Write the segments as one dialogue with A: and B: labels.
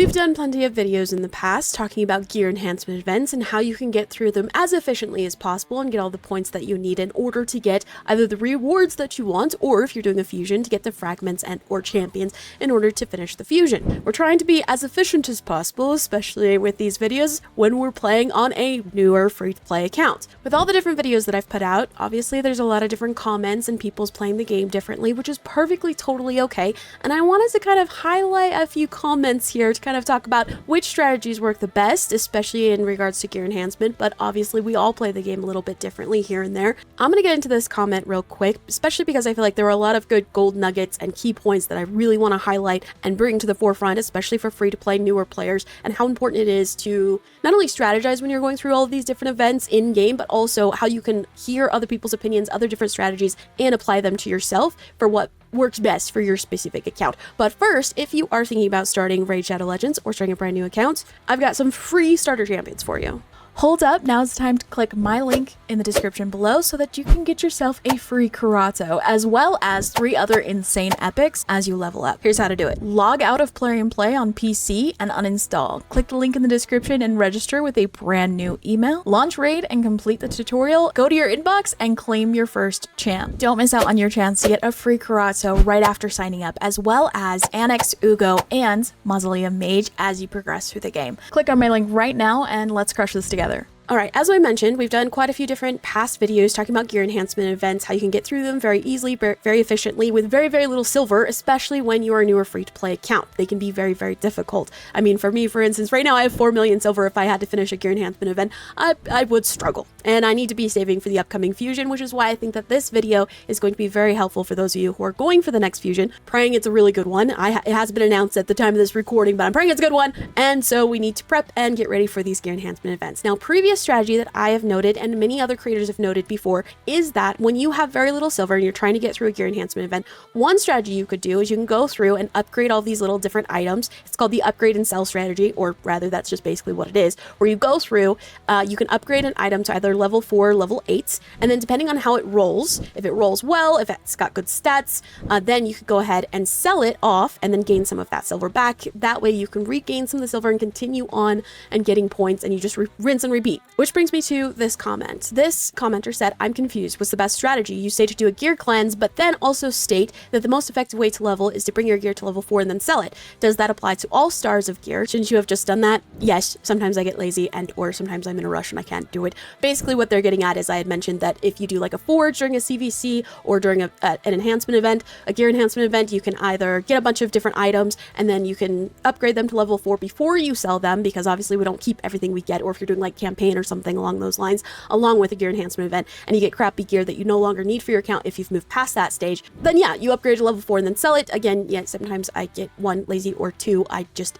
A: We've done plenty of videos in the past talking about gear enhancement events and how you can get through them as efficiently as possible and get all the points that you need in order to get either the rewards that you want, or if you're doing a fusion, to get the fragments and or champions in order to finish the fusion. We're trying to be as efficient as possible, especially with these videos when we're playing on a newer free-to-play account. With all the different videos that I've put out, obviously there's a lot of different comments and people's playing the game differently, which is perfectly totally okay, and I wanted to kind of highlight a few comments here to kind of talk about which strategies work the best, especially in regards to gear enhancement, but obviously we all play the game a little bit differently here and there. I'm gonna get into this comment real quick, especially because I feel like there are a lot of good gold nuggets and key points that I really want to highlight and bring to the forefront, especially for free-to-play newer players, and how important it is to not only strategize when you're going through all of these different events in-game, but also how you can hear other people's opinions, other different strategies, and apply them to yourself for what works best for your specific account. But first, if you are thinking about starting Raid Shadow Legends or starting a brand new account, I've got some free starter champions for you. Hold up, now it's time to click my link in the description below so that you can get yourself a free Karato, as well as 3 other insane epics as you level up. Here's how to do it. Log out of Plarium Play on PC and uninstall. Click the link in the description and register with a brand new email. Launch Raid and complete the tutorial. Go to your inbox and claim your first champ. Don't miss out on your chance to get a free Karato right after signing up, as well as Anax, Uugo, and Mausoleum Mage as you progress through the game. Click on my link right now and let's crush this together. Alright, as I mentioned, we've done quite a few different past videos talking about gear enhancement events, how you can get through them very easily, very efficiently, with very, very little silver, especially when you are a newer free-to-play account. They can be very, very difficult. I mean, for me, for instance, right now I have 4 million silver. If I had to finish a gear enhancement event, I would struggle. And I need to be saving for the upcoming fusion, which is why I think that this video is going to be very helpful for those of you who are going for the next fusion, praying it's a really good one. It has been announced at the time of this recording, but I'm praying it's a good one, and so we need to prep and get ready for these gear enhancement events. Now, previous strategy that I have noted and many other creators have noted before is that when you have very little silver and you're trying to get through a gear enhancement event, one strategy you could do is you can go through and upgrade all these little different items. It's called the upgrade and sell strategy, or rather that's just basically what it is, where you go through, you can upgrade an item to either level 4 or level 8, and then depending on how it rolls, if it rolls well, if it's got good stats, then you could go ahead and sell it off and then gain some of that silver back. That way you can regain some of the silver and continue on and getting points, and you just rinse and repeat. Which brings me to this comment. This commenter said, I'm confused. What's the best strategy? You say to do a gear cleanse, but then also state that the most effective way to level is to bring your gear to level 4 and then sell it. Does that apply to all stars of gear? Shouldn't you have just done that? Yes, sometimes I get lazy and or sometimes I'm in a rush and I can't do it. Basically what they're getting at is I had mentioned that if you do like a forge during a CVC or during an enhancement event, a gear enhancement event, you can either get a bunch of different items and then you can upgrade them to level 4 before you sell them, because obviously we don't keep everything we get, or if you're doing like campaign or something along those lines, along with a gear enhancement event, and you get crappy gear that you no longer need for your account if you've moved past that stage, then yeah, you upgrade to level 4 and then sell it. Again, yeah, sometimes I get 1 lazy or 2,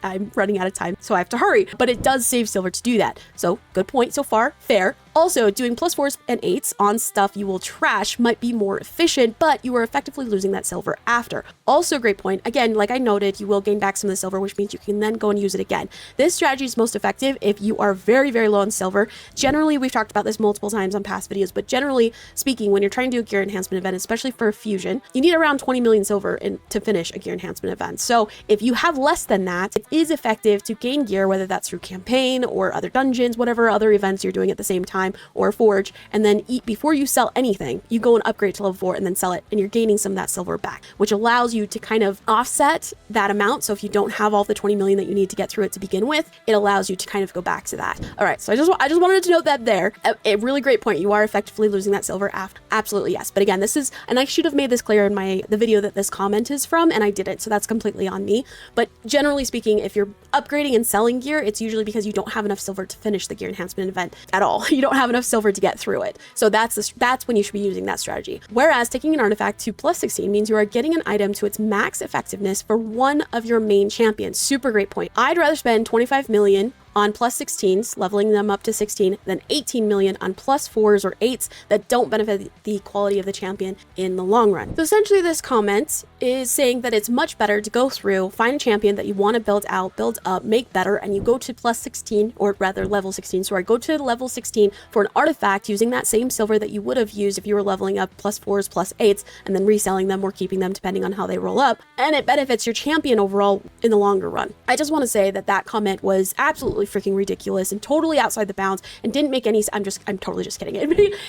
A: I'm running out of time, so I have to hurry, but it does save silver to do that. So good point so far, fair. Also, doing +4s and 8s on stuff you will trash might be more efficient, but you are effectively losing that silver after. Also, great point. Again, like I noted, you will gain back some of the silver, which means you can then go and use it again. This strategy is most effective if you are very, very low on silver. Generally, we've talked about this multiple times on past videos, but generally speaking, when you're trying to do a gear enhancement event, especially for a fusion, you need around 20 million silver to finish a gear enhancement event. So if you have less than that, it is effective to gain gear, whether that's through campaign or other dungeons, whatever other events you're doing at the same time, or forge, and then before you sell anything, you go and upgrade to level 4 and then sell it, and you're gaining some of that silver back, which allows you to kind of offset that amount. So if you don't have all the 20 million that you need to get through it to begin with, it allows you to kind of go back to that. All right, so I just wanted to note that there. A really great point. You are effectively losing that silver after. Absolutely, yes. But again, this is, and I should have made this clear in the video that this comment is from, and I didn't, so that's completely on me. But generally speaking, if you're upgrading and selling gear, it's usually because you don't have enough silver to finish the gear enhancement event at all. You don't have enough silver to get through it. So that's when you should be using that strategy. Whereas taking an artifact to +16 means you are getting an item to its max effectiveness for one of your main champions. Super great point. I'd rather spend 25 million on plus 16s, leveling them up to 16, then 18 million on plus 4s or 8s that don't benefit the quality of the champion in the long run. So essentially this comment is saying that it's much better to go through, find a champion that you want to build out, build up, make better, and you go to plus 16, or rather level 16, sorry, go to level 16 for an artifact using that same silver that you would have used if you were leveling up plus 4s, plus 8s, and then reselling them or keeping them depending on how they roll up, and it benefits your champion overall in the longer run. I just want to say that that comment was absolutely freaking ridiculous and totally outside the bounds and didn't make any I'm totally just kidding.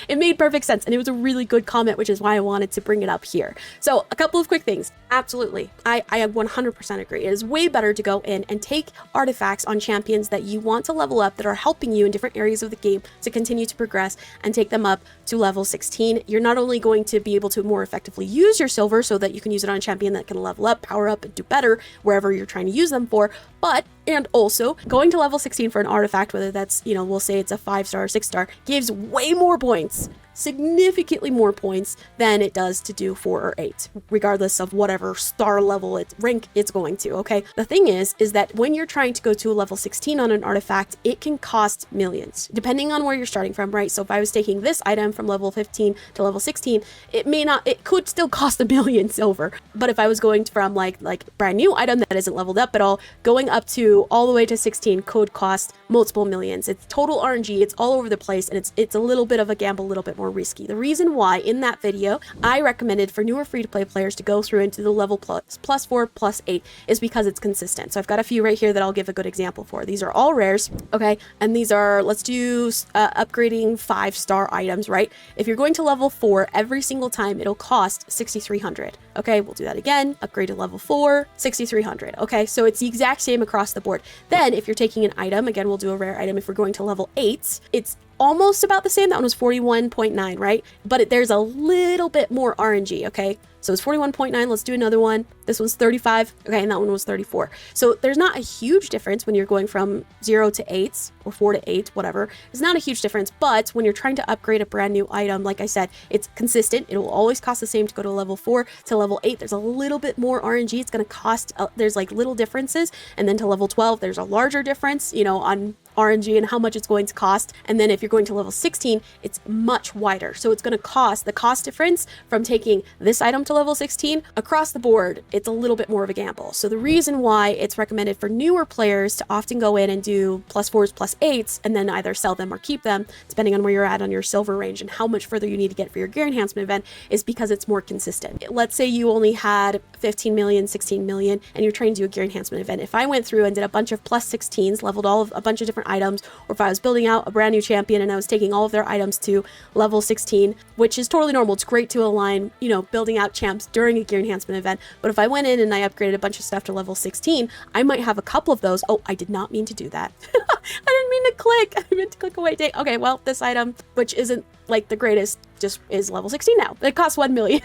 A: It made perfect sense, and it was a really good comment, which is why I wanted to bring it up here. So a couple of quick things. Absolutely, I 100% agree. It is way better to go in and take artifacts on champions that you want to level up, that are helping you in different areas of the game to continue to progress, and take them up to level 16. You're not only going to be able to more effectively use your silver so that you can use it on a champion that can level up, power up, and do better wherever you're trying to use them for, but and also going to level 16 for an artifact, whether that's, you know, we'll say it's a 5-star or 6-star, gives way more points, significantly more points than it does to do 4 or 8, regardless of whatever star level rank it's going to. Okay, the thing is that when you're trying to go to a level 16 on an artifact, it can cost millions depending on where you're starting from, right? So if I was taking this item from level 15 to level 16, it could still cost $1 million silver. But if I was going from like brand new item that isn't leveled up at all, going up to all the way to 16 could cost multiple millions. It's total RNG, it's all over the place, and it's a little bit of a gamble, a little bit more risky. The reason why in that video I recommended for newer free-to-play players to go through into the level plus 4, plus 8 is because it's consistent. So I've got a few right here that I'll give a good example for. These are all rares, okay? And these are, let's do upgrading 5-star items, right? If you're going to level 4 every single time, it'll cost 6,300. Okay, we'll do that again. Upgrade to level 4, 6,300. Okay, so it's the exact same across the board. Then if you're taking an item, again, we'll do a rare item. If we're going to level 8, it's almost about the same. That one was 41.9, right? But there's a little bit more RNG, okay? So it's 41.9. Let's do another one. This one's 35. Okay, and that one was 34. So there's not a huge difference when you're going from 0 to 8 or 4 to 8, whatever. It's not a huge difference, but when you're trying to upgrade a brand new item, like I said, it's consistent. It will always cost the same to go to level 4 to level 8. There's a little bit more RNG. It's going to cost, there's like little differences. And then to level 12, there's a larger difference, you know, on RNG and how much it's going to cost. And then if you're going to level 16, it's much wider. So it's going to cost, the cost difference from taking this item to level 16 across the board, it's a little bit more of a gamble. So the reason why it's recommended for newer players to often go in and do plus 4s, plus 8s, and then either sell them or keep them, depending on where you're at on your silver range and how much further you need to get for your gear enhancement event, is because it's more consistent. Let's say you only had 15 million, 16 million, and you're trying to do a gear enhancement event. If I went through and did a bunch of plus 16s, leveled a bunch of different items, or if I was building out a brand new champion and I was taking all of their items to level 16, which is totally normal. It's great to align, you know, building out champs during a gear enhancement event. But if I went in and I upgraded a bunch of stuff to level 16, I might have a couple of those. Oh, I did not mean to do that. I didn't mean to click. I meant to click away. Okay, well, this item, which isn't like the greatest, just is level 16 now. It costs 1 million,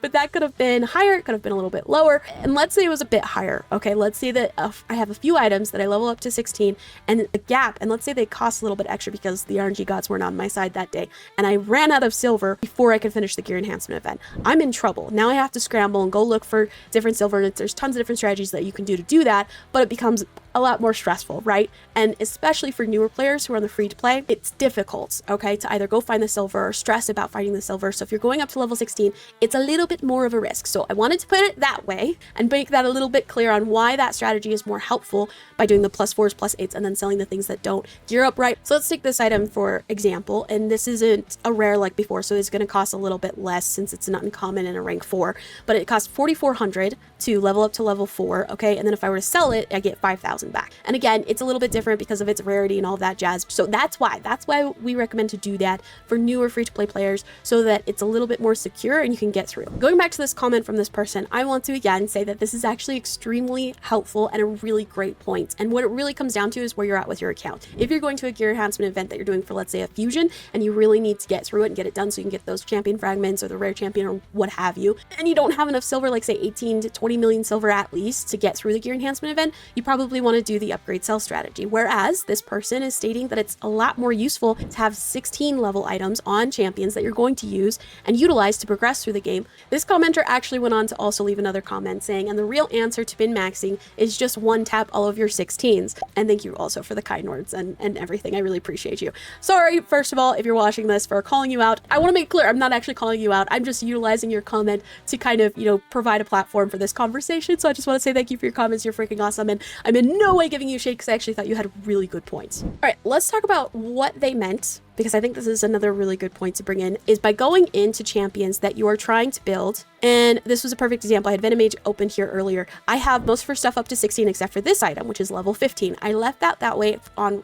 A: but that could have been higher. It could have been a little bit lower. And let's say it was a bit higher. Okay, let's say that I have a few items that I level up to 16 and the gap, and let's say they cost a little bit extra because the RNG gods weren't on my side that day. And I ran out of silver before I could finish the gear enhancement event. I'm in trouble. Now I have to scramble and go look for different silver. And there's tons of different strategies that you can do that, but it becomes a lot more stressful, right? And especially for newer players who are on the free to play, it's difficult, okay, to either go find the silver or stress about finding the silver. So if you're going up to level 16, it's a little bit more of a risk. So I wanted to put it that way and make that a little bit clear on why that strategy is more helpful by doing the plus 4s, plus 8s, and then selling the things that don't gear up right. So let's take this item for example, and this isn't a rare like before, so it's going to cost a little bit less since it's not uncommon in a rank 4, but it costs 4,400 to level up to level 4, okay, and then if I were to sell it, I get 5,000 back. And again, it's a little bit different because of its rarity and all that jazz. So that's why we recommend to do that for newer free-to-play players, so that it's a little bit more secure and you can get through. Going back to this comment from this person, I want to again say that this is actually extremely helpful and a really great point. And what it really comes down to is where you're at with your account. If you're going to a gear enhancement event that you're doing for, let's say, a fusion, and you really need to get through it and get it done so you can get those champion fragments or the rare champion or what have you, and you don't have enough silver, like say 18 to 20 million silver at least, to get through the gear enhancement event, you probably want want to do the upgrade sell strategy. Whereas this person is stating that it's a lot more useful to have 16 level items on champions that you're going to use and utilize to progress through the game. This commenter actually went on to also leave another comment saying, and the real answer to bin maxing is just one tap all of your 16s. And thank you also for the kind words and everything. I really appreciate you. Sorry, first of all, if you're watching this, for calling you out. I want to make clear, I'm not actually calling you out. I'm just utilizing your comment to kind of, provide a platform for this conversation. So I just want to say thank you for your comments. You're freaking awesome. And I'm in no way giving you shade because I actually thought you had really good points. All right, let's talk about what they meant, because I think this is another really good point to bring in, is by going into champions that you are trying to build. And this was a perfect example. I had Venom Mage opened here earlier. I have most of her stuff up to 16 except for this item, which is level 15. I left that way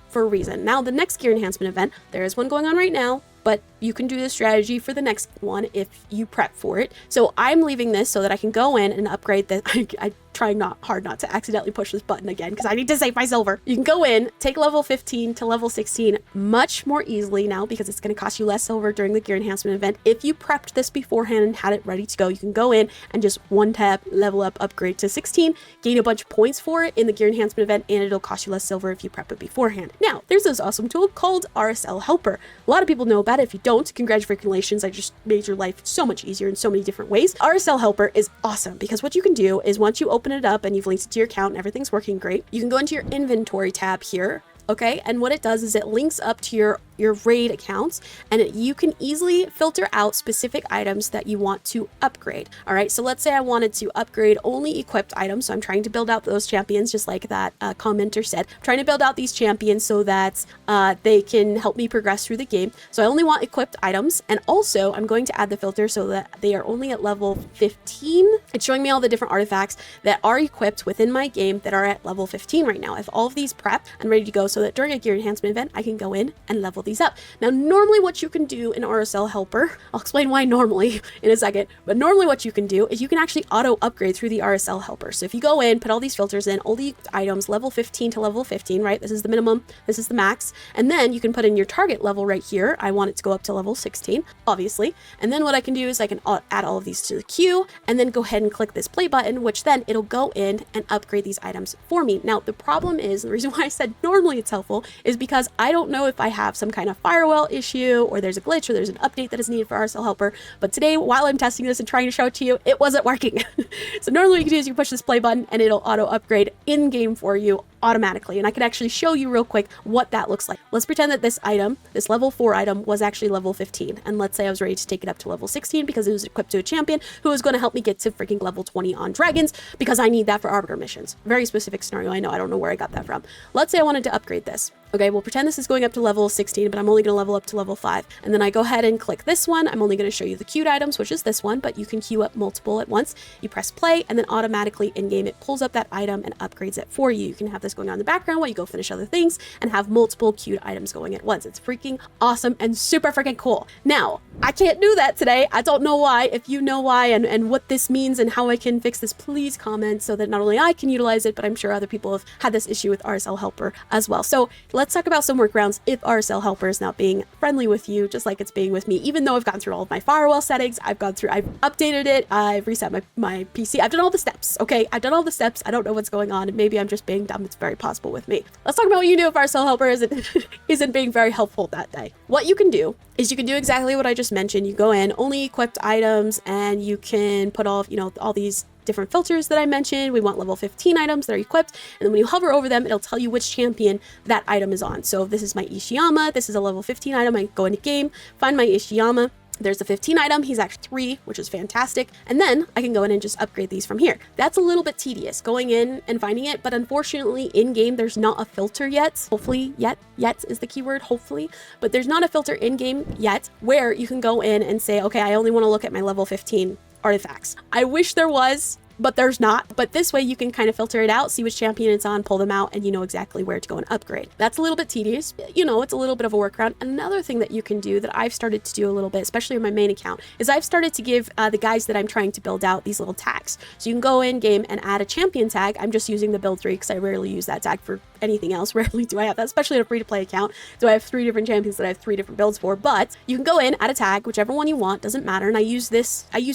A: for a reason. Now, the next gear enhancement event, there is one going on right now, but you can do the strategy for the next one if you prep for it. So I'm leaving this so that I can go in and upgrade that. I trying hard not to accidentally push this button again because I need to save my silver. You can go in, take level 15 to level 16 much more easily now because it's going to cost you less silver during the gear enhancement event. If you prepped this beforehand and had it ready to go, you can go in and just one tap, level up, upgrade to 16, gain a bunch of points for it in the gear enhancement event, and it'll cost you less silver if you prep it beforehand. Now, there's this awesome tool called RSL Helper. A lot of people know about it. If you don't, congratulations. I just made your life so much easier in so many different ways. RSL Helper is awesome because what you can do is once you open it up and you've linked it to your account and everything's working great, you can go into your inventory tab here. Okay, and what it does is it links up to your raid accounts, and you can easily filter out specific items that you want to upgrade. All right, so let's say I wanted to upgrade only equipped items, so I'm trying to build out those champions just like that commenter said. I'm trying to build out these champions so that they can help me progress through the game. So I only want equipped items, and also I'm going to add the filter so that they are only at level 15. It's showing me all the different artifacts that are equipped within my game that are at level 15 right now. I have all of these prepped and ready to go so that during a gear enhancement event, I can go in and level these up. Now, normally what you can do in RSL Helper, I'll explain why normally in a second, but normally what you can do is you can actually auto upgrade through the RSL Helper. So if you go in, put all these filters in, all the items, level 15 to level 15, right? This is the minimum, this is the max. And then you can put in your target level right here. I want it to go up to level 16, obviously. And then what I can do is I can add all of these to the queue and then go ahead and click this play button, which then it'll go in and upgrade these items for me. Now, the problem is, the reason why I said normally it's helpful is because I don't know if I have some kind of firewall issue or there's a glitch or there's an update that is needed for RSL Helper. But today, while I'm testing this and trying to show it to you, it wasn't working. So normally what you can do is you push this play button and it'll auto upgrade in game for you automatically. And I can actually show you real quick what that looks like. Let's pretend that this item, this level 4 item, was actually level 15. And let's say I was ready to take it up to level 16 because it was equipped to a champion who was going to help me get to freaking level 20 on dragons because I need that for arbiter missions. Very specific scenario. I know. I don't know where I got that from. Let's say I wanted to upgrade this. Okay, we'll pretend this is going up to level 16, but I'm only going to level up to level 5. And then I go ahead and click this one. I'm only going to show you the queued items, which is this one, but you can queue up multiple at once. You press play, and then automatically in-game it pulls up that item and upgrades it for you. You can have this going on in the background while you go finish other things and have multiple queued items going at once. It's freaking awesome and super freaking cool. Now, I can't do that today. I don't know why. If you know why and what this means and how I can fix this, please comment so that not only I can utilize it, but I'm sure other people have had this issue with RSL Helper as well. So let's talk about some workarounds if RSL Helper is not being friendly with you, just like it's being with me. Even though I've gone through all of my firewall settings, I've updated it, I've reset my PC, I've done all the steps, okay? I've done all the steps. I don't know what's going on. Maybe I'm just being dumb. It's very possible with me. Let's talk about what you do if RSL Helper isn't being very helpful that day. What you can do is you can do exactly what I just mentioned. You go in, only equipped items, and you can put all these different filters that I mentioned. We want level 15 items that are equipped, and then when you hover over them, it'll tell you which champion that item is on. So if this is my Ishiyama, this is a level 15 item. I go into game, find my Ishiyama. There's the 15 item. He's actually 3, which is fantastic. And then I can go in and just upgrade these from here. That's a little bit tedious going in and finding it, but unfortunately in game, there's not a filter yet. Hopefully yet is the keyword, hopefully, but there's not a filter in game yet where you can go in and say, okay, I only want to look at my level 15 artifacts. I wish there was, but there's not. But this way you can kind of filter it out, see which champion it's on, pull them out, and you know exactly where to go and upgrade. That's a little bit tedious. You know, it's a little bit of a workaround. Another thing that you can do that I've started to do a little bit, especially on my main account, is I've started to give the guys that I'm trying to build out these little tags. So you can go in game and add a champion tag. I'm just using the build 3 because I rarely use that tag for anything else. Rarely do I have that, especially in a free-to-play account. So I have 3 different champions that I have 3 different builds for, but you can go in, add a tag, whichever one you want, doesn't matter. And I use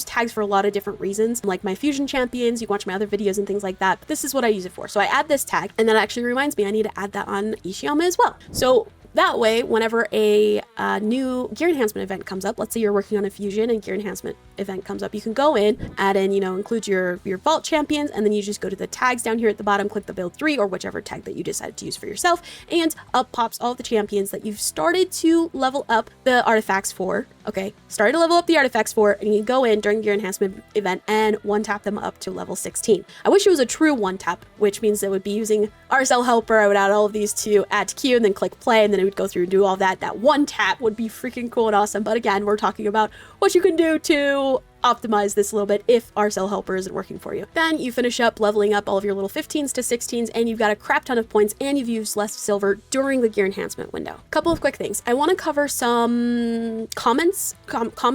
A: tags for a lot of different reasons, like my fusion champion champions. You can watch my other videos and things like that, but this is what I use it for. So I add this tag, and that actually reminds me I need to add that on Ishiyama as well. So that way, whenever a new gear enhancement event comes up, let's say you're working on a fusion and gear enhancement event comes up, you can go in, add in, include your vault champions, and then you just go to the tags down here at the bottom, click the build 3 or whichever tag that you decided to use for yourself, and up pops all the champions that you've started to level up the artifacts for. Okay, started to level up the artifacts for, and you go in during the gear enhancement event and one tap them up to level 16. I wish it was a true one tap, which means it would be using RSL Helper. I would add all of these to add to queue and then click play, and then it would go through and do all that. That one tap would be freaking cool and awesome. But again, we're talking about what you can do to optimize this a little bit if RSL Helper isn't working for you. Then you finish up leveling up all of your little 15s to 16s, and you've got a crap ton of points, and you've used less silver during the gear enhancement window. Couple of quick things. I want to cover some common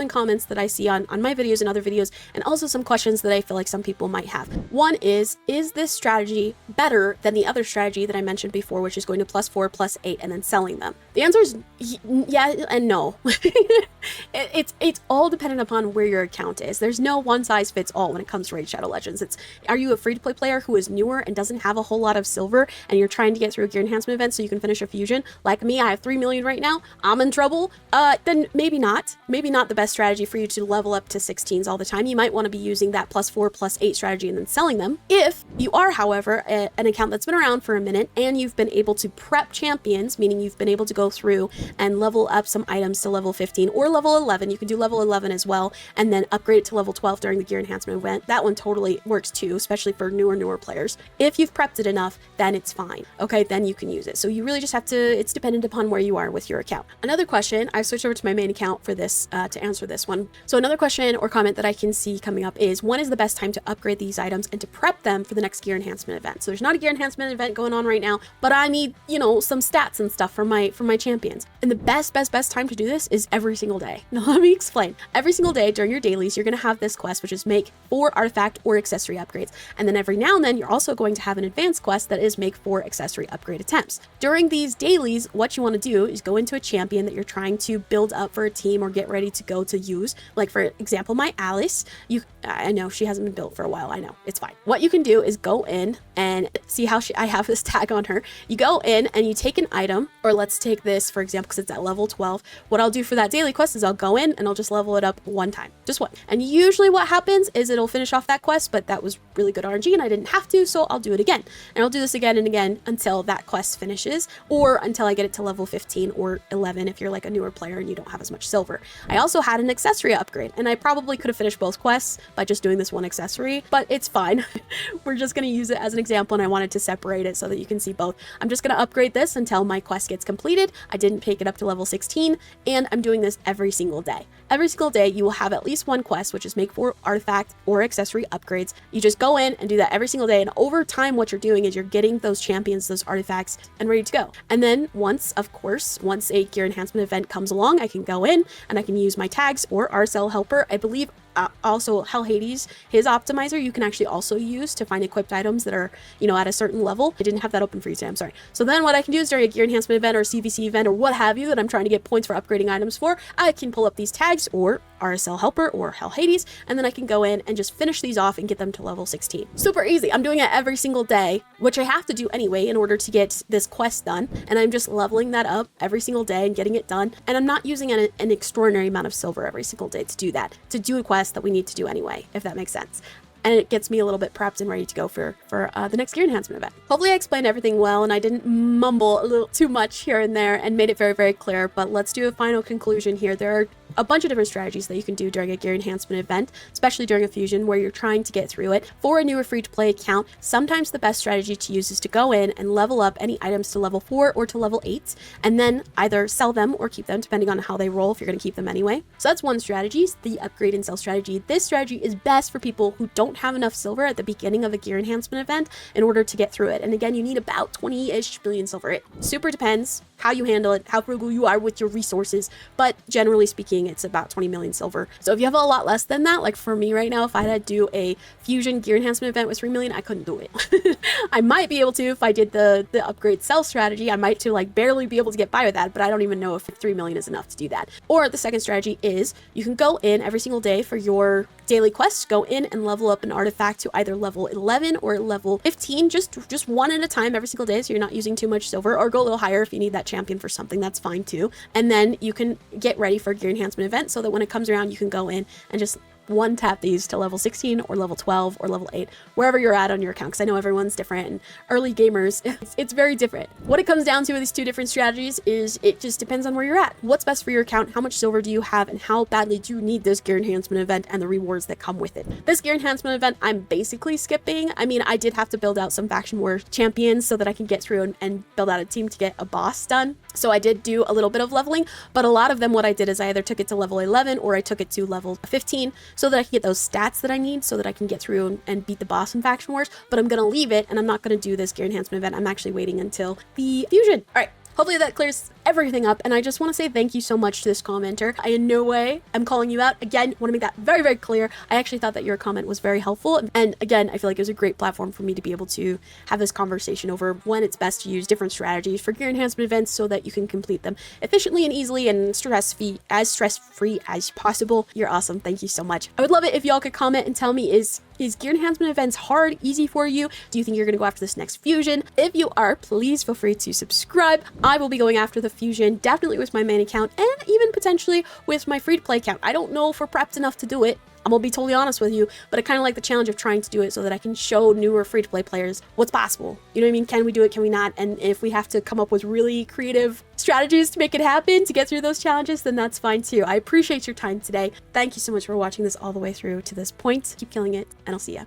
A: comments that I see on my videos and other videos, and also some questions that I feel like some people might have. One is this strategy better than the other strategy that I mentioned before, which is going to +4, +8, and then selling them? The answer is yeah and no. It's all dependent upon where your account is. There's no one size fits all when it comes to Raid Shadow Legends. Are you a free-to-play player who is newer and doesn't have a whole lot of silver, and you're trying to get through a gear enhancement event so you can finish a fusion? Like me, I have 3 million right now. I'm in trouble. Then maybe not. Maybe not the best strategy for you to level up to 16s all the time. You might want to be using that +4, +8 strategy and then selling them. If you are, however, an account that's been around for a minute and you've been able to prep champions, meaning you've been able to go through and level up some items to level 15 or level 11, you can do level 11 as well, and then upgrade it to level 12 during the gear enhancement event. That one totally works too, especially for newer players. If you've prepped it enough, then it's fine. Okay, then you can use it. So you really just have to, it's dependent upon where you are with your account. Another question, I've switched over to my main account for this to answer this one. So another question or comment that I can see coming up is, when is the best time to upgrade these items and to prep them for the next gear enhancement event? So there's not a gear enhancement event going on right now, but I need, some stats and stuff for my champions. And the best time to do this is every single day. Now let me explain. Every single day during your dailies, you're going to have this quest, which is make 4 artifact or accessory upgrades. And then every now and then, you're also going to have an advanced quest that is make 4 accessory upgrade attempts. During these dailies, what you want to do is go into a champion that you're trying to build up for a team or get ready to go to use. Like for example, my Alice, I know she hasn't been built for a while. I know, it's fine. What you can do is go in and see how I have this tag on her. You go in and you take an item, or let's take this for example, because it's at level 12. What I'll do for that daily quest is I'll go in and I'll just level it up one time, just one. And usually what happens is it'll finish off that quest, but that was really good RNG and I didn't have to, so I'll do it again. And I'll do this again and again until that quest finishes, or until I get it to level 15 or 11 if you're like a newer player and you don't have as much silver. I also had an accessory upgrade, and I probably could have finished both quests by just doing this one accessory, but it's fine. We're just going to use it as an example, and I wanted to separate it so that you can see both. I'm just going to upgrade this until my quest gets completed. I didn't take it up to level 16, and I'm doing this every single day. Every single day, you will have at least one quest, which is make 4 artifact or accessory upgrades. You just go in and do that every single day, and over time, what you're doing is you're getting those champions, those artifacts, and ready to go. And then once a gear enhancement event comes along, I can go in and I can use my tags or RSL Helper. I believe also Hell Hades, his optimizer, you can actually also use to find equipped items that are, at a certain level. I didn't have that open for you today, I'm sorry. So then what I can do is during a gear enhancement event or CVC event or what have you that I'm trying to get points for upgrading items for, I can pull up these tags or RSL Helper or Hell Hades, and then I can go in and just finish these off and get them to level 16. Super easy. I'm doing it every single day, which I have to do anyway in order to get this quest done, and I'm just leveling that up every single day and getting it done, and I'm not using an extraordinary amount of silver every single day to do that, to do a quest that we need to do anyway, if that makes sense. And it gets me a little bit prepped and ready to go for the next gear enhancement event. Hopefully I explained everything well and I didn't mumble a little too much here and there and made it very, very clear, but let's do a final conclusion here. There are a bunch of different strategies that you can do during a gear enhancement event, especially during a fusion where you're trying to get through it. For a newer free-to-play account, sometimes the best strategy to use is to go in and level up any items to level 4 or to level 8, and then either sell them or keep them, depending on how they roll, if you're going to keep them anyway. So that's one strategy, the upgrade and sell strategy. This strategy is best for people who don't have enough silver at the beginning of a gear enhancement event in order to get through it. And again, you need about 20-ish million silver. It super depends how you handle it, how frugal you are with your resources, but generally speaking, it's about 20 million silver. So if you have a lot less than that, like for me right now, if I had to do a fusion gear enhancement event with 3 million, I couldn't do it. I might be able to if I did the upgrade sell strategy. I might barely be able to get by with that, but I don't even know if 3 million is enough to do that. Or the second strategy is you can go in every single day for your daily quests, go in and level up an artifact to either level 11 or level 15, just one at a time every single day, so you're not using too much silver, or go a little higher if you need that champion for something, that's fine too. And then you can get ready for gear enhancement event so that when it comes around, you can go in and just one tap these to level 16 or level 12 or level 8, wherever you're at on your account, because I know everyone's different, and early gamers, it's very different. What it comes down to with these two different strategies is it just depends on where you're at. What's best for your account, how much silver do you have, and how badly do you need this gear enhancement event and the rewards that come with it. This gear enhancement event, I'm basically skipping. I mean, I did have to build out some faction war champions so that I can get through and build out a team to get a boss done. So I did do a little bit of leveling, but a lot of them, what I did is I either took it to level 11 or I took it to level 15 so that I can get those stats that I need so that I can get through and beat the boss in Faction Wars. But I'm going to leave it, and I'm not going to do this gear enhancement event. I'm actually waiting until the fusion. All right. Hopefully that clears everything up, and I just want to say thank you so much to this commenter. I in no way am calling you out. Again, want to make that very, very clear. I actually thought that your comment was very helpful, and again, I feel like it was a great platform for me to be able to have this conversation over when it's best to use different strategies for gear enhancement events so that you can complete them efficiently and easily and stress-free as possible. You're awesome. Thank you so much. I would love it if y'all could comment and tell me, is gear enhancement events hard, easy for you? Do you think you're going to go after this next fusion? If you are, please feel free to subscribe. I will be going after the fusion, definitely with my main account, and even potentially with my free-to-play account. I don't know if we're prepped enough to do it. I'm gonna be totally honest with you, but I kind of like the challenge of trying to do it so that I can show newer free-to-play players what's possible. You know what I mean? Can we do it? Can we not? And if we have to come up with really creative strategies to make it happen, to get through those challenges, then that's fine too. I appreciate your time today. Thank you so much for watching this all the way through to this point. Keep killing it, and I'll see ya.